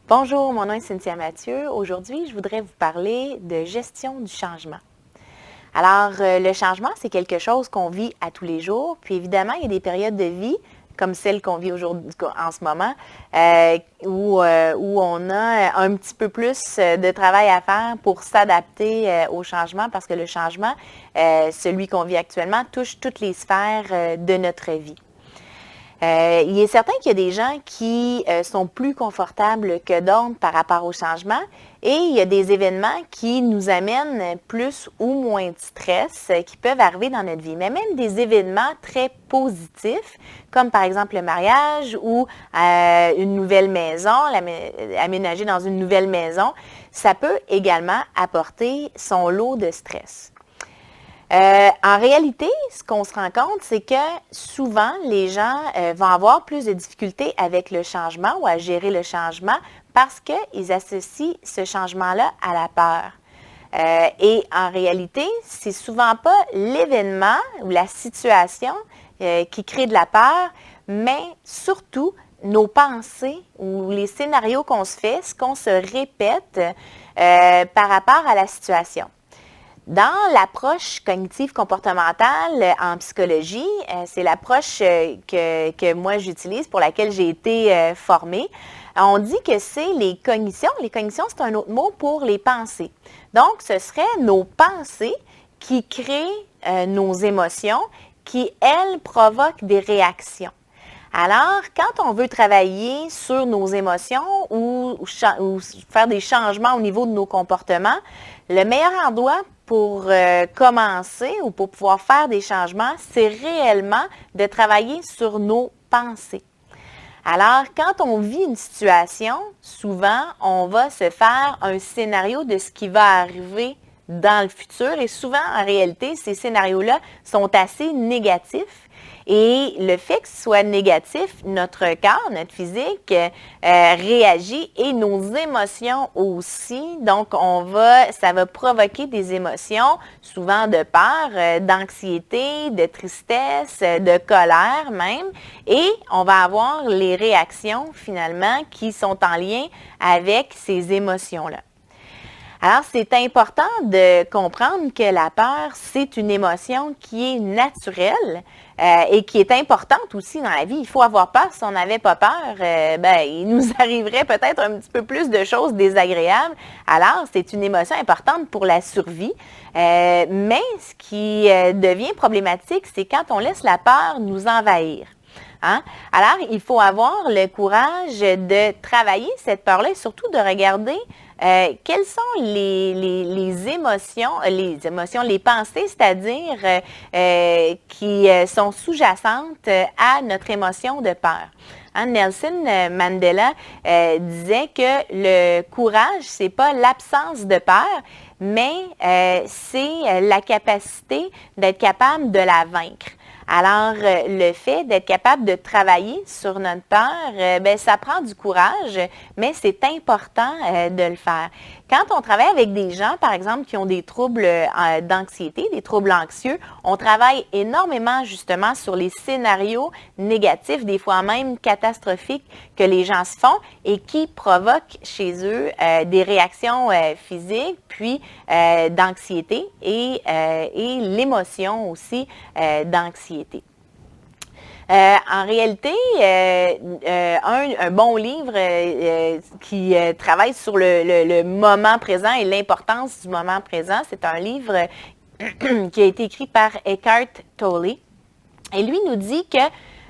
Bonjour, mon nom est Cynthia Mathieu. Aujourd'hui, je voudrais vous parler de gestion du changement. Alors, le changement, c'est quelque chose qu'on vit à tous les jours. Puis évidemment, il y a des périodes de vie, comme celle qu'on vit aujourd'hui, en ce moment, où on a un petit peu plus de travail à faire pour s'adapter au changement, parce que le changement, celui qu'on vit actuellement, touche toutes les sphères de notre vie. Il est certain qu'il y a des gens qui sont plus confortables que d'autres par rapport au changement et il y a des événements qui nous amènent plus ou moins de stress qui peuvent arriver dans notre vie. Mais même des événements très positifs, comme par exemple le mariage ou une nouvelle maison, aménager dans une nouvelle maison, ça peut également apporter son lot de stress. En réalité, ce qu'on se rend compte, c'est que souvent, les gens vont avoir plus de difficultés avec le changement ou à gérer le changement parce qu'ils associent ce changement-là à la peur. Et en réalité, c'est souvent pas l'événement ou la situation qui crée de la peur, mais surtout nos pensées ou les scénarios qu'on se fait, ce qu'on se répète par rapport à la situation. Dans l'approche cognitive comportementale en psychologie, c'est l'approche que moi j'utilise, pour laquelle j'ai été formée. On dit que c'est les cognitions. Les cognitions, c'est un autre mot pour les pensées. Donc, ce serait nos pensées qui créent nos émotions, qui, elles, provoquent des réactions. Alors, quand on veut travailler sur nos émotions ou faire des changements au niveau de nos comportements, le meilleur endroit pour commencer ou pour pouvoir faire des changements, c'est réellement de travailler sur nos pensées. Alors, quand on vit une situation, souvent, on va se faire un scénario de ce qui va arriver dans le futur et souvent, en réalité, ces scénarios-là sont assez négatifs. Et le fait que ce soit négatif, notre corps, notre physique réagit et nos émotions aussi. Donc, ça va provoquer des émotions, souvent de peur, d'anxiété, de tristesse, de colère même. Et on va avoir les réactions finalement qui sont en lien avec ces émotions-là. Alors, c'est important de comprendre que la peur, c'est une émotion qui est naturelle et qui est importante aussi dans la vie. Il faut avoir peur. Si on n'avait pas peur, il nous arriverait peut-être un petit peu plus de choses désagréables. Alors, c'est une émotion importante pour la survie. Mais ce qui devient problématique, c'est quand on laisse la peur nous envahir. Hein? Alors, il faut avoir le courage de travailler cette peur-là et surtout de regarder quelles sont les émotions, les pensées, c'est-à-dire qui sont sous-jacentes à notre émotion de peur. Hein, Nelson Mandela disait que le courage, c'est pas l'absence de peur, mais c'est la capacité d'être capable de la vaincre. Alors, le fait d'être capable de travailler sur notre peur, ça prend du courage, mais c'est important de le faire. Quand on travaille avec des gens, par exemple, qui ont des troubles d'anxiété, des troubles anxieux, on travaille énormément justement sur les scénarios négatifs, des fois même catastrophiques, que les gens se font et qui provoquent chez eux des réactions physiques, puis d'anxiété et l'émotion aussi d'anxiété. En réalité, un bon livre qui travaille sur le moment présent et l'importance du moment présent, c'est un livre qui a été écrit par Eckhart Tolle. Et lui nous dit que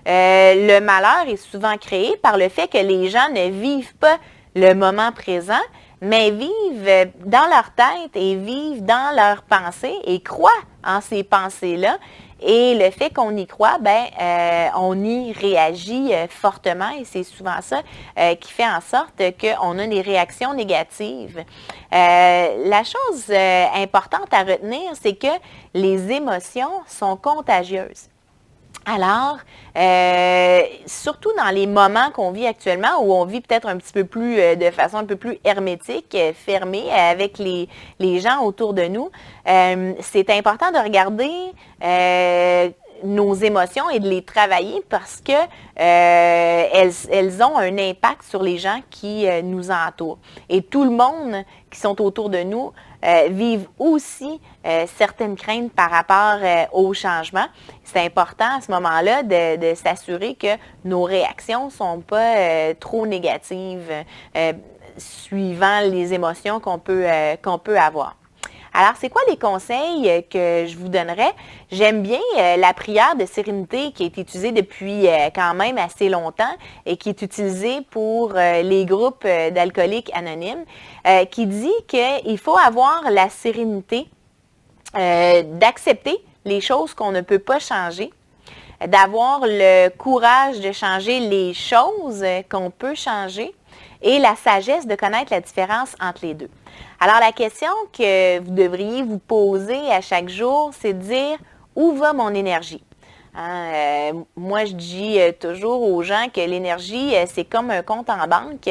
le malheur est souvent créé par le fait que les gens ne vivent pas le moment présent, mais vivent dans leur tête et vivent dans leurs pensées et croient en ces pensées-là. Et le fait qu'on y croit, on y réagit fortement et c'est souvent ça qui fait en sorte qu'on a des réactions négatives. La chose importante à retenir, c'est que les émotions sont contagieuses. Alors, surtout dans les moments qu'on vit actuellement, où on vit peut-être un petit peu plus, de façon un peu plus hermétique, fermée, avec les gens autour de nous, c'est important de regarder nos émotions et de les travailler parce que elles ont un impact sur les gens qui nous entourent. Et tout le monde qui sont autour de nous vivent aussi certaines craintes par rapport au changement. C'est important à ce moment-là de s'assurer que nos réactions ne sont pas trop négatives suivant les émotions qu'on peut avoir. Alors, c'est quoi les conseils que je vous donnerais? J'aime bien la prière de sérénité qui est utilisée depuis quand même assez longtemps et qui est utilisée pour les groupes d'alcooliques anonymes, qui dit qu'il faut avoir la sérénité d'accepter les choses qu'on ne peut pas changer, d'avoir le courage de changer les choses qu'on peut changer et la sagesse de connaître la différence entre les deux. Alors, la question que vous devriez vous poser à chaque jour, c'est de dire où va mon énergie? Moi, je dis toujours aux gens que l'énergie, c'est comme un compte en banque.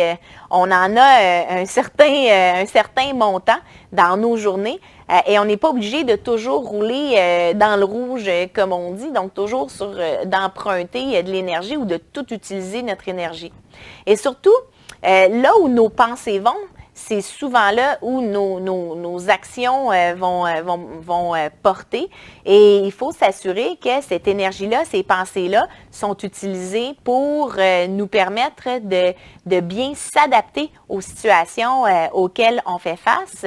On en a un certain montant dans nos journées et on n'est pas obligé de toujours rouler dans le rouge, comme on dit, donc toujours d'emprunter de l'énergie ou de tout utiliser notre énergie. Et surtout, là où nos pensées vont, c'est souvent là où nos actions vont porter. Et il faut s'assurer que cette énergie-là, ces pensées-là, sont utilisées pour nous permettre de bien s'adapter aux situations auxquelles on fait face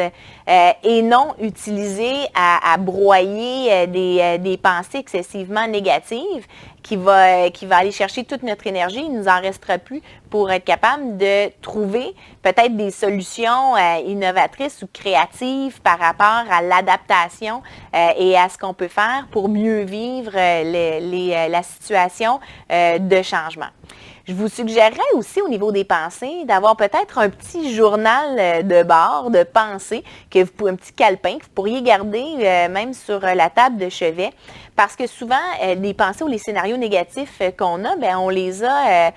et non utilisées à broyer des pensées excessivement négatives qui va aller chercher toute notre énergie. Il ne nous en restera plus pour être capable de trouver peut-être des solutions innovatrices ou créatives par rapport à l'adaptation et à ce qu'on peut faire pour mieux vivre la situation de changement. Je vous suggérerais aussi au niveau des pensées d'avoir peut-être un petit journal de bord, de pensée, un petit calepin que vous pourriez garder même sur la table de chevet. Parce que souvent, les pensées ou les scénarios négatifs qu'on a, bien, on les a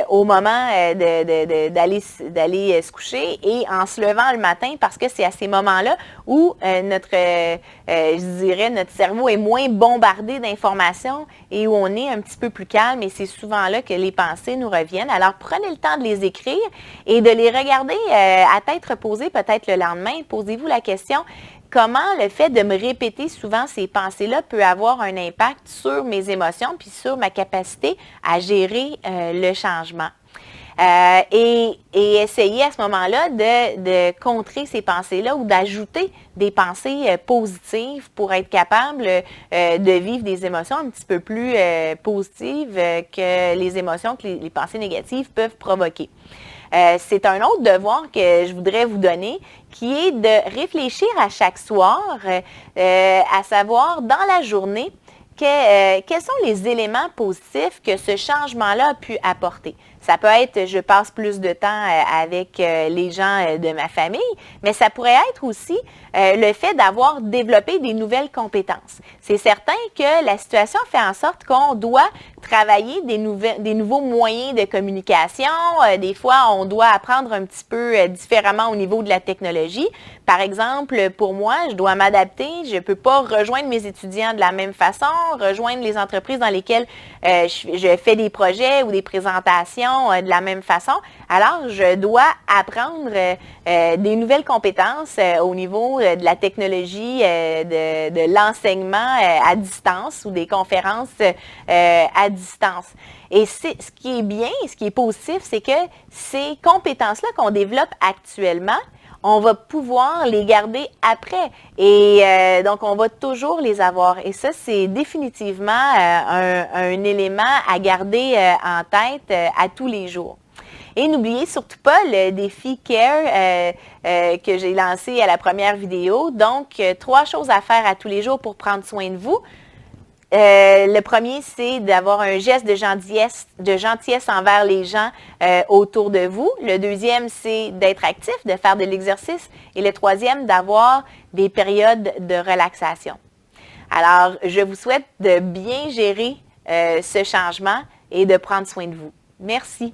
au moment d'aller se coucher et en se levant le matin parce que c'est à ces moments-là où notre cerveau est moins bombardé d'informations et où on est un petit peu plus calme et c'est souvent là que les pensées nous reviennent. Alors, prenez le temps de les écrire et de les regarder à tête reposée peut-être le lendemain. Posez-vous la question, comment le fait de me répéter souvent ces pensées-là peut avoir un impact sur mes émotions puis sur ma capacité à gérer le changement. Et essayer à ce moment-là de contrer ces pensées-là ou d'ajouter des pensées positives pour être capable de vivre des émotions un petit peu plus positives que les émotions que les pensées négatives peuvent provoquer. C'est un autre devoir que je voudrais vous donner qui est de réfléchir à chaque soir, à savoir dans la journée, quels sont les éléments positifs que ce changement-là a pu apporter. Ça peut être, je passe plus de temps avec les gens de ma famille, mais ça pourrait être aussi le fait d'avoir développé des nouvelles compétences. C'est certain que la situation fait en sorte qu'on doit travailler des nouveaux moyens de communication. Des fois, on doit apprendre un petit peu différemment au niveau de la technologie. Par exemple, pour moi, je dois m'adapter. Je ne peux pas rejoindre mes étudiants de la même façon, rejoindre les entreprises dans lesquelles je fais des projets ou des présentations de la même façon. Alors, je dois apprendre des nouvelles compétences au niveau de la technologie, de l'enseignement à distance ou des conférences à distance. Et ce qui est bien, ce qui est positif, c'est que ces compétences-là qu'on développe actuellement, on va pouvoir les garder après. Et donc, on va toujours les avoir. Et ça, c'est définitivement un élément à garder en tête à tous les jours. Et n'oubliez surtout pas le défi CARE que j'ai lancé à la première vidéo. Donc, 3 choses à faire à tous les jours pour prendre soin de vous. Le premier, c'est d'avoir un geste de gentillesse envers les gens autour de vous. Le deuxième, c'est d'être actif, de faire de l'exercice. Et le troisième, d'avoir des périodes de relaxation. Alors, je vous souhaite de bien gérer ce changement et de prendre soin de vous. Merci.